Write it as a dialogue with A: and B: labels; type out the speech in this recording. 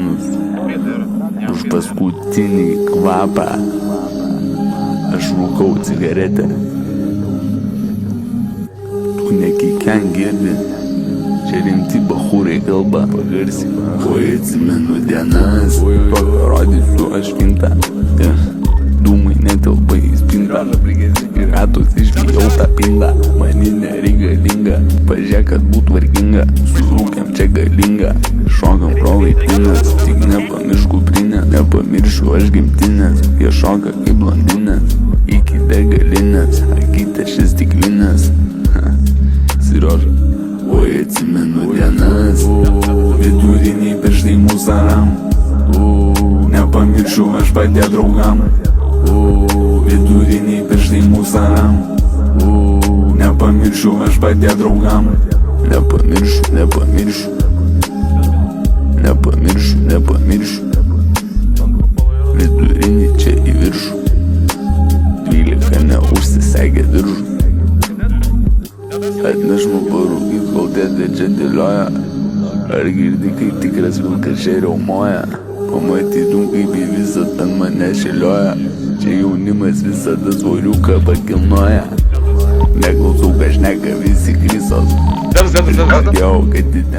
A: nusirenus už paskutinį kvapą aš rūkau cigaretę. Tu nekiken girdi, čia rimti bachūrai kalba pagarsiai. Oi, atsimenu dienas, parodysiu aš pintą. Dūmai netelpa į spintą, ir ratus išvijau tą pindą. Mani nereikalinga, pažiūrėk, kad būt varginga. Surūkiam čia galinga, šokam pro laiptinės. Tik nepamiršk kuprinę, nepamiršiu aš gimtinės. Jie šoka kaip blondinės, iki degalinės, akytė šis stiklinės. Siroža. Oi, atsimenu dienas, viduriniai pirštai musaram. Nepamiršiu aš padėt draugam. Viduriniai pirštai musaram. Nepamiršiu aš padėt draugam. Nepamiršiu, nepamiršiu. Nepamiršiu, nepamiršiu. Vidurinį čia į viršų, 12 neužsisegė diržų. Atnešmu parūkyt, kol dėdė čia dėlioja. Ar girdi, kai tikras vilkas čia riaumoja? Pamatytum, kaip į visą ten mane šėlioja. Čia jaunimas visada svoriuką pakilnoja. Neklausau, ką šneka visi krisos. Jau, kad į ten